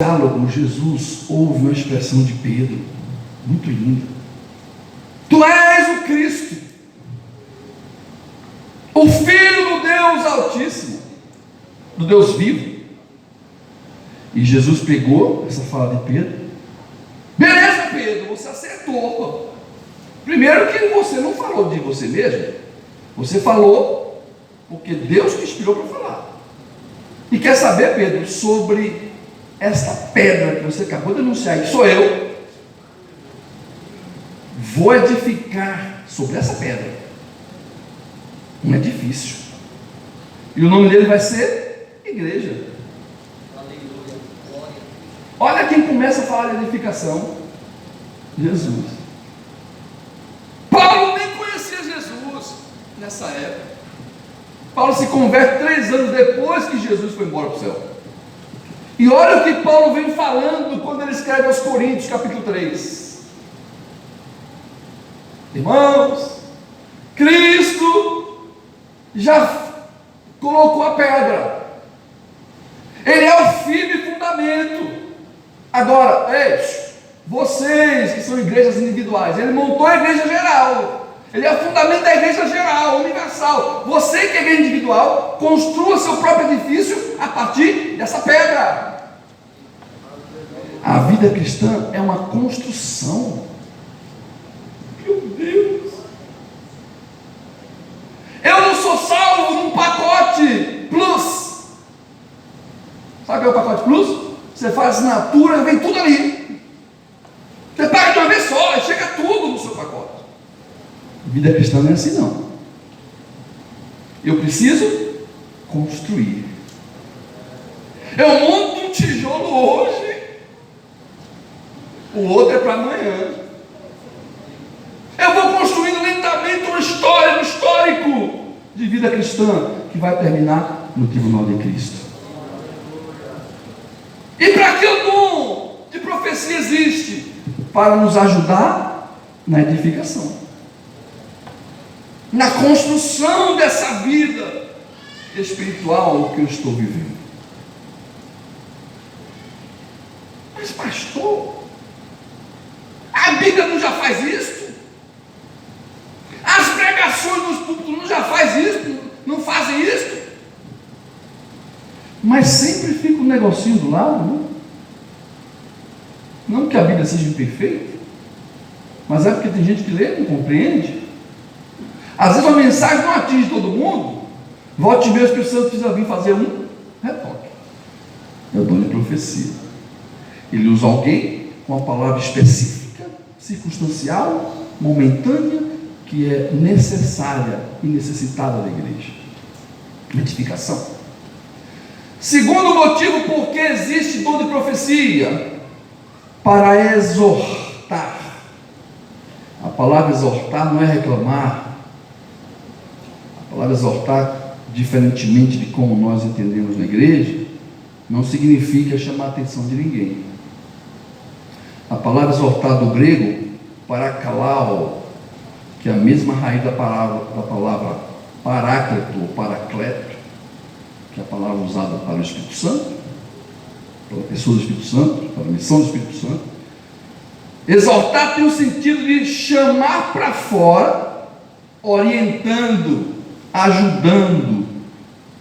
diálogo, Jesus ouve uma expressão de Pedro, muito linda. Tu és o Cristo, o Filho do Deus Altíssimo, do Deus vivo. E Jesus pegou essa fala de Pedro. Beleza, Pedro, você acertou. Primeiro que você não falou de você mesmo, você falou porque Deus te inspirou para falar. E quer saber, Pedro, sobre esta pedra que você acabou de anunciar, que sou eu, vou edificar sobre essa pedra um edifício, e o nome dele vai ser igreja. Olha quem começa a falar de edificação: Jesus. Paulo nem conhecia Jesus nessa época. Paulo se converte 3 anos depois que Jesus foi embora para o céu. E olha o que Paulo vem falando quando ele escreve aos Coríntios, capítulo 3. Irmãos, Cristo já colocou a pedra, Ele é o firme fundamento. Agora, vocês que são igrejas individuais, Ele montou a igreja geral, Ele é o fundamento da igreja geral, universal. Você que é igreja individual, construa seu próprio edifício a partir dessa pedra. A vida cristã é uma construção. Meu Deus! Eu não sou salvo num pacote plus. Sabe o que é o pacote plus? Você faz assinatura, vem tudo ali. Você paga de uma vez só, chega tudo no seu pacote. Vida cristã não é assim, não. Eu preciso construir. Eu monto um tijolo hoje, o outro é para amanhã. Eu vou construindo lentamente uma história, um histórico de vida cristã que vai terminar no tribunal de Cristo. E para que o dom de profecia existe? Para nos ajudar na edificação, na construção dessa vida espiritual que eu estou vivendo. Mas pastor, a Bíblia não já faz isso? As pregações dos púlpitos não já faz isso? Não fazem isso? Mas sempre fica um negocinho do lado, né? Não que a Bíblia seja imperfeita, mas é porque tem gente que lê e não compreende. Às vezes a mensagem não atinge todo mundo. Volte e meia, o Espírito Santo precisa vir fazer um retoque. É o dom de profecia. Ele usa alguém com uma palavra específica, circunstancial, momentânea, que é necessária e necessitada da igreja. Edificação. Segundo motivo por que existe dom de profecia: para exortar. A palavra exortar não é reclamar. A palavra exortar, diferentemente de como nós entendemos na igreja, não significa chamar a atenção de ninguém. A palavra exortar do grego, parakalao, que é a mesma raiz da palavra paráclito ou paracleto, que é a palavra usada para o Espírito Santo, pela pessoa do Espírito Santo, para a missão do Espírito Santo. Exortar tem o sentido de chamar para fora, orientando, ajudando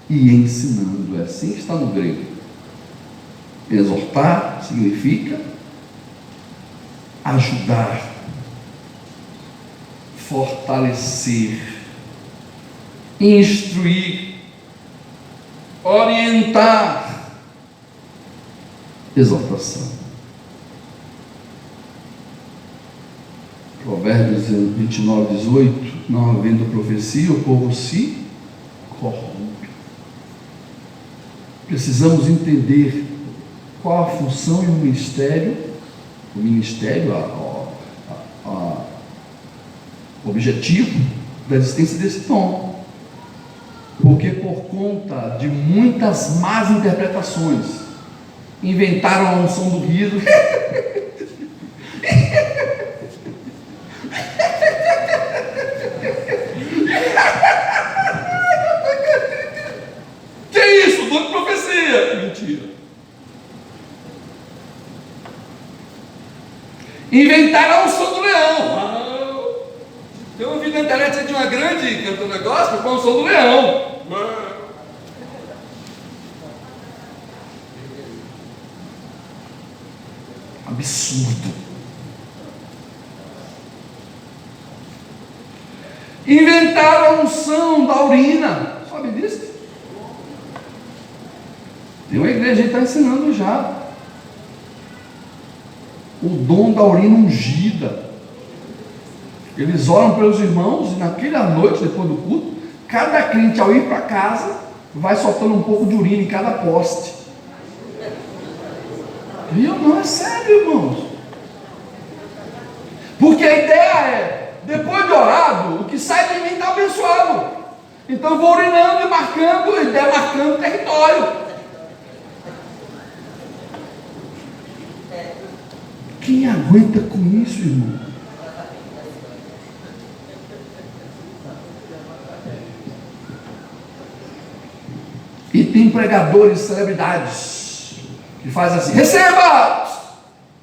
e ensinando. É assim que está no grego. Exortar significa ajudar, fortalecer, instruir, orientar. Exortação. Provérbios 29, 18: não havendo profecia, o povo se corrompe. Precisamos entender qual a função e o ministério, o objetivo da existência desse dom. Porque por conta de muitas más interpretações, inventaram a unção do riso. Que é isso? Dom de profecia. Mentira. Inventaram a unção do leão. Eu vi na internet de uma grande cantora gospel com a unção do leão. Absurdo. Inventaram a unção da urina. Sabe disso? Tem uma igreja que está ensinando já. O dom da urina ungida. Eles oram pelos irmãos e naquela noite, depois do culto, cada crente ao ir para casa, vai soltando um pouco de urina em cada poste. Viu? Não, é sério, irmãos. Porque a ideia é, depois de orado, o que sai de mim está abençoado. Então eu vou urinando e marcando, e demarcando território. Quem aguenta com isso, irmão? E tem pregadores, celebridades, que fazem assim: receba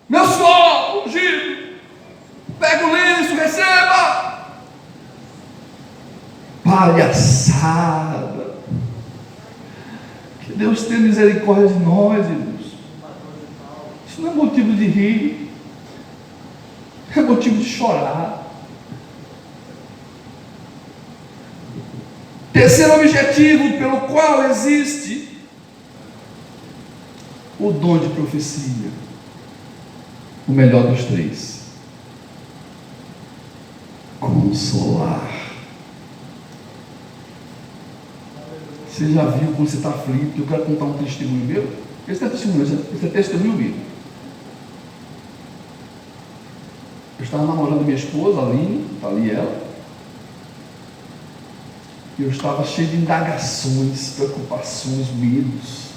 meu suor ungido, pega o lenço, receba. Palhaçada. Que Deus tenha misericórdia de nós, irmãos. Isso não é motivo de rir. É motivo de chorar. Terceiro objetivo pelo qual existe o dom de profecia, o melhor dos três: consolar. Você já viu quando você está aflito? Eu quero contar um testemunho meu. Esse é testemunho meu. Eu estava namorando minha esposa, Aline, está ali ela. E eu estava cheio de indagações, preocupações, medos.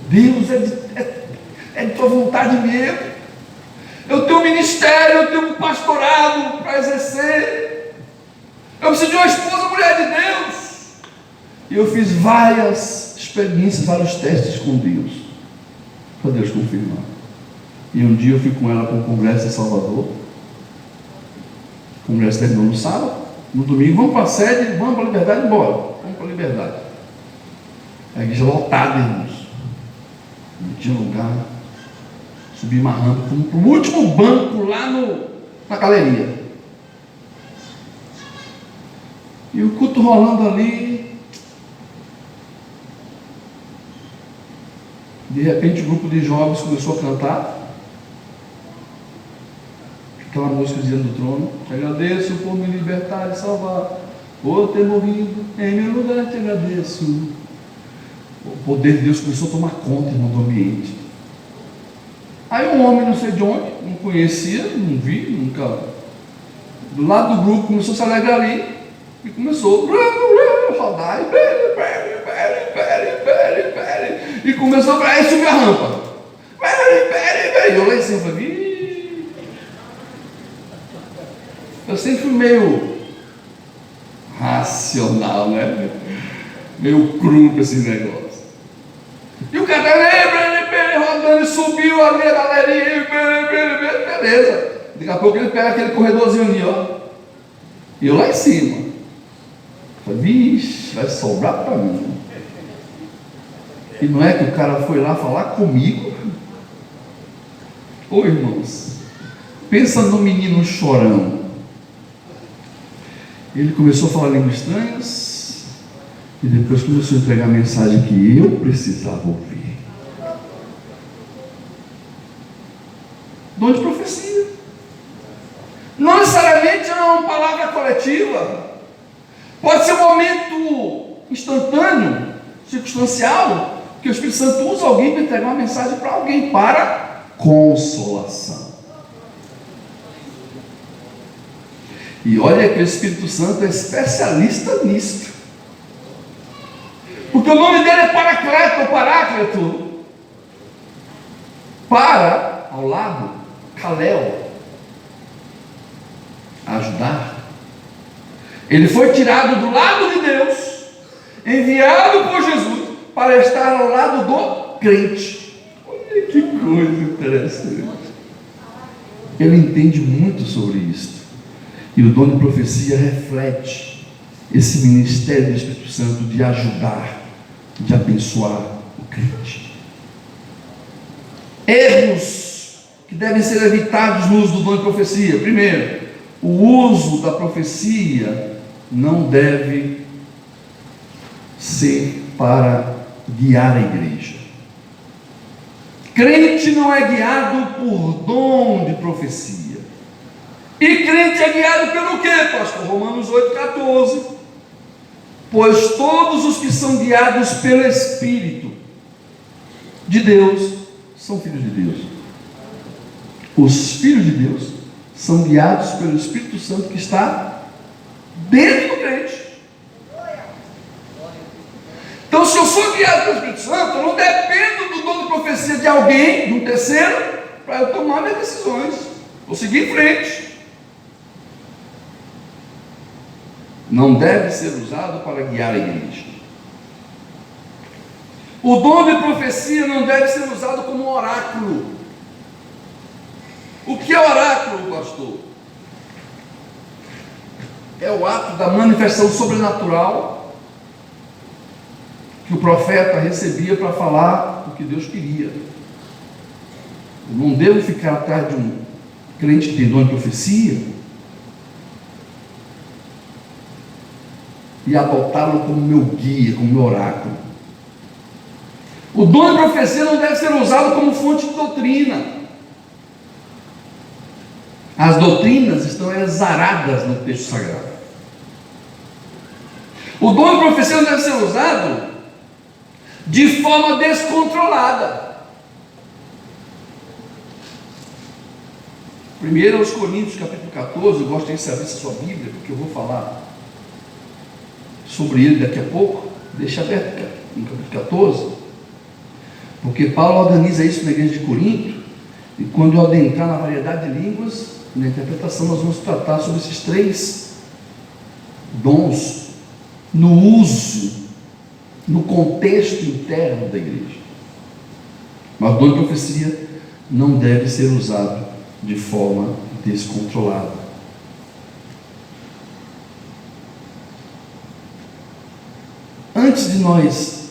Deus, é de tua vontade mesmo. Eu tenho um ministério, eu tenho um pastorado para exercer. Eu preciso de uma esposa, mulher de Deus. E eu fiz várias experiências, vários testes com Deus, para Deus confirmar. E um dia eu fui com ela para um congresso em Salvador. O congresso terminou no sábado. No domingo, vamos para a sede, vamos para a Liberdade, embora. Vamos para a Liberdade. A igreja lotada, irmãos. Não tinha lugar. Subi uma rampa, fomos para o último banco lá na galeria. E o culto rolando ali. De repente, o grupo de jovens começou a cantar aquela música Diante do Trono. Te agradeço por me libertar e salvar, por ter morrido em meu lugar, te agradeço. O poder de Deus começou a tomar conta, irmão, do ambiente. Aí um homem, não sei de onde, não conhecia, não vi, nunca, do lado do grupo, começou a se alegrar ali e começou a rodar e começou a subir a rampa. E eu lá em cima falei: eu sempre fui meio racional, né? Meio cru com esse negócio. E o cara rodando e subiu ali a galeria, beleza. Daqui a pouco ele pega aquele corredorzinho ali, ó. E eu lá em cima. Falei: vixe, vai sobrar para mim. E não é que o cara foi lá falar comigo? Ô irmãos, pensa no menino chorão. Ele começou a falar línguas estranhas e depois começou a entregar a mensagem que eu precisava ouvir. Dom de profecia. Não necessariamente é uma palavra coletiva. Pode ser um momento instantâneo, circunstancial, que o Espírito Santo usa alguém para entregar uma mensagem para alguém, para consolação. E olha que o Espírito Santo é especialista nisso. Porque o nome dele é Paracleto, ou Paráclito. Para, ao lado, Kalel, ajudar. Ele foi tirado do lado de Deus, enviado por Jesus, para estar ao lado do crente. Olha que coisa interessante. ele entende muito sobre isso. E o dom de profecia reflete esse ministério do Espírito Santo de ajudar, de abençoar o crente. Erros que devem ser evitados no uso do dom de profecia. Primeiro, o uso da profecia não deve ser para guiar a igreja. Crente não é guiado por dom de profecia. E crente é guiado pelo quê, pastor? Romanos 8,14. Pois todos os que são guiados pelo Espírito de Deus são filhos de Deus. Os filhos de Deus são guiados pelo Espírito Santo que está dentro do crente. Então, se eu sou guiado pelo Espírito Santo, eu não dependo do dom de profecia de alguém, de um terceiro, para eu tomar minhas decisões. Vou seguir em frente. Não deve ser usado para guiar a igreja. O dom de profecia não deve ser usado como oráculo. O que é oráculo, pastor? É o ato da manifestação sobrenatural que o profeta recebia para falar o que Deus queria. Eu não devo ficar atrás de um crente que tem dom de profecia e adotá-lo como meu guia, como meu oráculo. O dom de profecia não deve ser usado como fonte de doutrina. As doutrinas estão exaradas no texto sagrado. O dom de profecia não deve ser usado de forma descontrolada. 1 aos Coríntios, capítulo 14, eu gosto de saber essa sua Bíblia, porque eu vou falar sobre ele daqui a pouco. Deixa aberto no capítulo 14, porque Paulo organiza isso na igreja de Corinto, e quando eu adentrar na variedade de línguas, na interpretação, nós vamos tratar sobre esses 3 dons no uso, no contexto interno da igreja. Mas o dom de profecia não deve ser usado de forma descontrolada. Antes de nós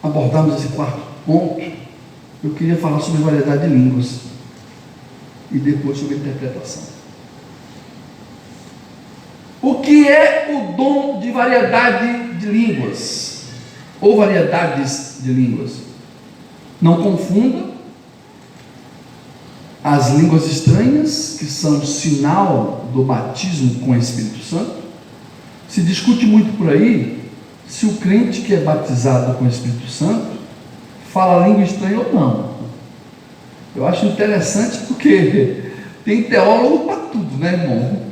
abordarmos esse 4º ponto, eu queria falar sobre variedade de línguas e depois sobre interpretação. O que é o dom de variedade de línguas? Ou variedades de línguas? Não confunda as línguas estranhas, que são sinal do batismo com o Espírito Santo. Se discute muito por aí se o crente que é batizado com o Espírito Santo fala língua estranha ou não. Eu acho interessante porque tem teólogo para tudo, né, irmão?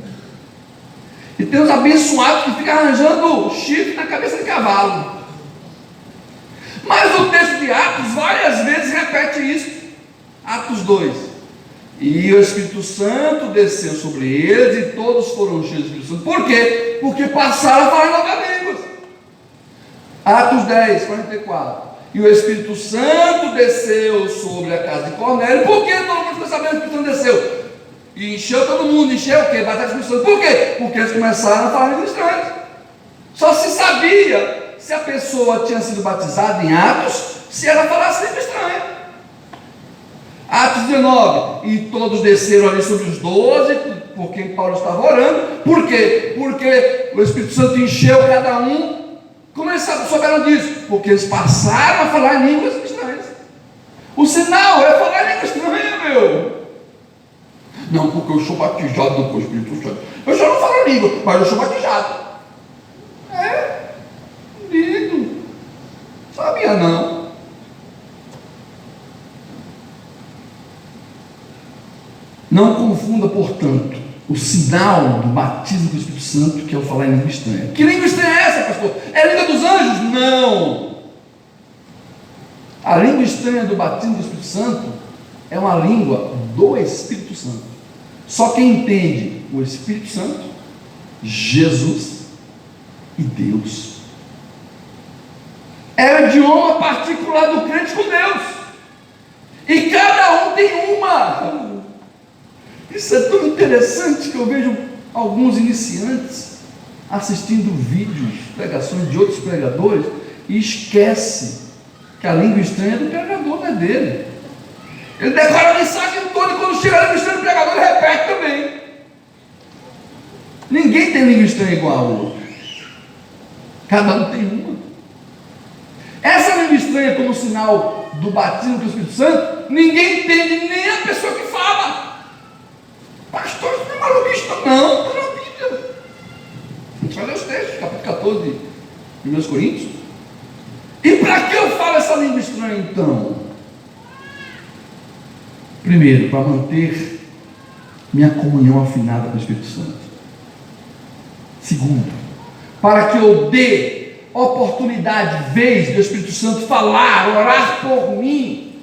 E tem os abençoados que ficam arranjando chifre na cabeça de cavalo. Mas o texto de Atos várias vezes repete isso. Atos 2. E o Espírito Santo desceu sobre eles e todos foram cheios do Espírito Santo. Por quê? Porque passaram a falar em novas línguas. Atos 10, 44. E o Espírito Santo desceu sobre a casa de Cornélio. Por que todo mundo ficou sabendo que o Espírito Santo desceu? E encheu todo mundo. Encheu o quê? Bateu o Espírito Santo. Por quê? Porque eles começaram a falar línguas estranhas. Só se sabia se a pessoa tinha sido batizada em Atos, se ela falasse língua estranha. Atos 19. E todos desceram ali sobre os 12, por quem Paulo estava orando. Por quê? Porque o Espírito Santo encheu cada um. Como eles souberam disso? Porque eles passaram a falar em línguas estranhas. O sinal é falar em língua estranha, meu. Não, porque eu sou batizado com o Espírito Santo. Eu só não falo língua, mas eu sou batizado. Lindo. Sabia não. Não confunda, portanto, o sinal do batismo do Espírito Santo, que é o falar em língua estranha. Que língua estranha é essa, pastor? É a língua dos anjos? Não. A língua estranha do batismo do Espírito Santo é uma língua do Espírito Santo. Só quem entende o Espírito Santo, Jesus e Deus. É o idioma particular do crente com Deus. E cada um tem uma. Isso é tão interessante que eu vejo alguns iniciantes assistindo vídeos, pregações de outros pregadores e esquece que a língua estranha é do pregador, não é dele. Ele decora a mensagem toda e quando chega a língua estranha do pregador ele repete também. Ninguém tem língua estranha igual ao outro. Cada um tem uma. Essa língua estranha como sinal do batismo do Espírito Santo, ninguém entende, nem a pessoa que fala. Pastor, isso não é maluquice, não, está na Bíblia. A gente vai ler os textos, capítulo 14 de 1 Coríntios. E para que eu falo essa língua estranha então? Primeiro, para manter minha comunhão afinada com o Espírito Santo. Segundo, para que eu dê oportunidade, vez do Espírito Santo falar, orar por mim,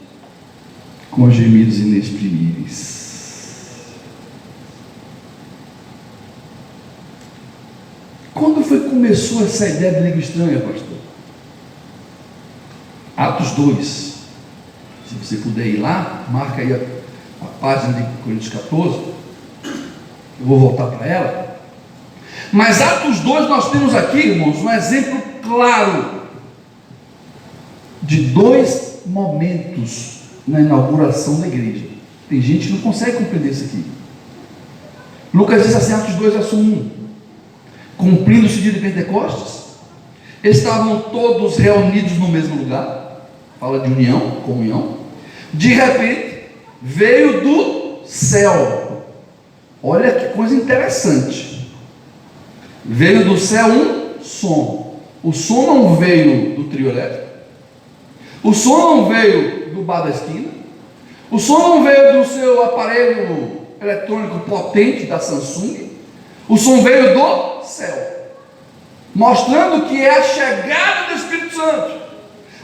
com gemidos inexprimíveis. Quando foi que começou essa ideia de língua estranha, pastor? Atos 2. Se você puder ir lá, marca aí a página de Coríntios 14. Eu vou voltar para ela. Mas Atos 2 nós temos aqui, irmãos, um exemplo claro de dois momentos na inauguração da igreja. Tem gente que não consegue compreender isso aqui. Lucas diz assim, Atos 2, verso 1: cumprindo-se o dia de Pentecostes, estavam todos reunidos no mesmo lugar. Fala de união, comunhão. De repente veio do céu, olha que coisa interessante, veio do céu um som. O som não veio do trio elétrico, o som não veio do bar da esquina, o som não veio do seu aparelho eletrônico potente da Samsung, o som veio do céu, mostrando que é a chegada do Espírito Santo.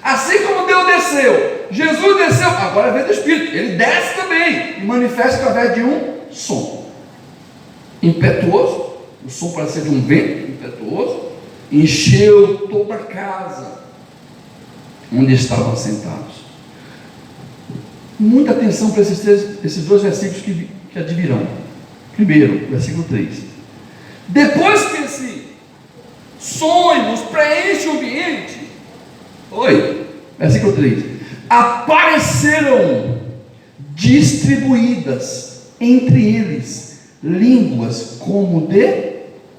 Assim como Deus desceu, Jesus desceu, agora vem do Espírito, ele desce também e manifesta através de um som impetuoso. O som parecia de um vento impetuoso, encheu toda a casa onde estavam sentados. Muita atenção para esses dois versículos que advirão. Primeiro, versículo 3: depois que esse som nos preenche o ambiente, versículo 3: apareceram distribuídas entre eles línguas como de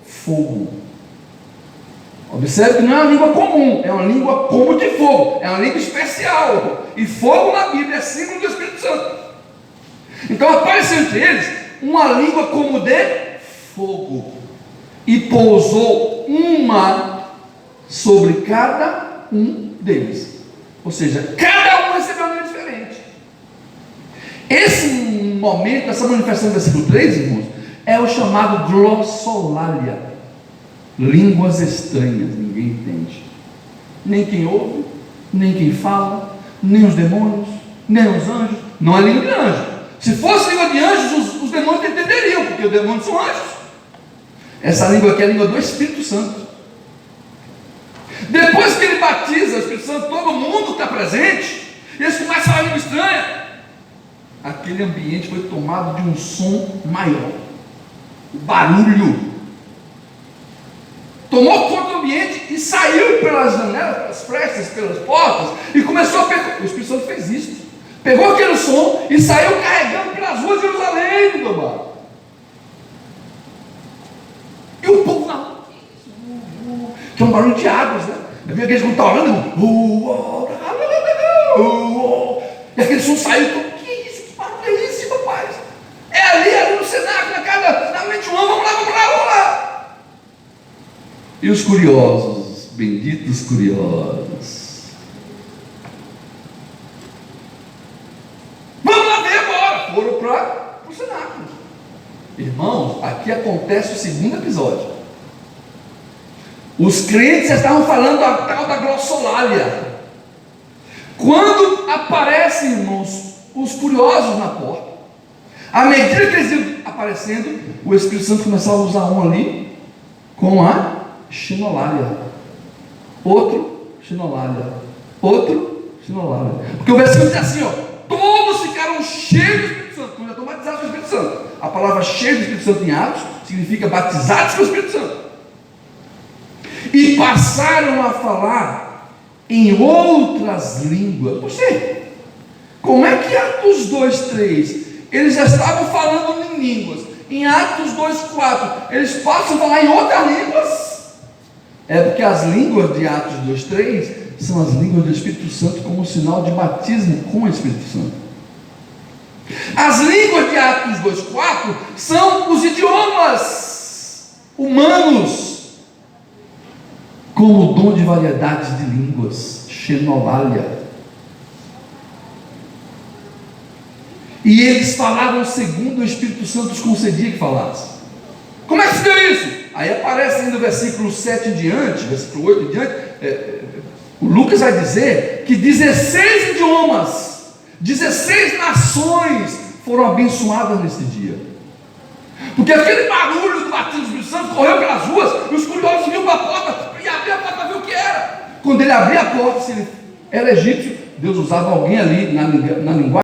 fogo. Observe que não é uma língua comum, é uma língua como de fogo, é uma língua especial. E fogo na Bíblia é símbolo do Espírito Santo. Então apareceu entre eles uma língua como de fogo, e pousou uma sobre cada um deles. Ou seja, cada um recebeu uma língua diferente. Esse momento, essa manifestação do versículo 3, irmãos, é o chamado glossolalia, línguas estranhas. Ninguém entende, nem quem ouve, nem quem fala, nem os demônios, nem os anjos. Não é língua de anjo. Se fosse língua de anjos, os demônios entenderiam, porque os demônios são anjos. Essa língua aqui é a língua do Espírito Santo. Depois que ele batiza o Espírito Santo, todo mundo está presente, e eles começam a falar língua estranha. Aquele ambiente foi tomado de um som maior, o barulho tomou conta do ambiente e saiu pelas janelas, pelas frestas, pelas portas, e começou a pegar. O Espírito Santo fez isso, pegou aquele som e saiu carregando pelas ruas de Jerusalém, meu irmão. E o povo na rua, que é um barulho de águas, né? Havia aqueles que não estavam orando, e aquele som saiu. Que isso? Que barulho é esse, rapaz? É ali no cenáculo, na casa da mente humana. Vamos lá. E os curiosos, benditos curiosos, vamos lá ver agora. Foram para o cenáculo. Irmãos, aqui acontece o segundo episódio. Os crentes já estavam falando a tal da glossolalia. Quando aparecem, irmãos, os curiosos na porta, à medida que eles iam aparecendo, o Espírito Santo começava a usar um ali com a xenolalia, outro xenolalia, outro xenolalia. Porque o versículo diz assim, todos ficaram cheios do Espírito Santo, quando já estão batizados com o Espírito Santo. A palavra cheio do Espírito Santo em Atos significa batizados com o Espírito Santo. E passaram a falar em outras línguas. Você, como é que Atos 2:3 eles já estavam falando em línguas? Em Atos 2:4 eles passam a falar em outras línguas? É porque as línguas de Atos 2:3 são as línguas do Espírito Santo como sinal de batismo com o Espírito Santo. As línguas de Atos 2:4 são os idiomas humanos, como o dom de variedades de línguas, xenolalia. E eles falavam segundo o Espírito Santo os concedia que falasse. Como é que se deu isso? Aí aparece ainda o versículo 7 em diante, versículo 8 em diante, o Lucas vai dizer que 16 idiomas, 16 nações foram abençoadas nesse dia. Porque aquele barulho do batismo do Espírito Santo correu pelas ruas, e os curiosos vinham para a porta, e abriam a porta para ver o que era. Quando ele abria a porta, se ele era egípcio, Deus usava alguém ali na linguagem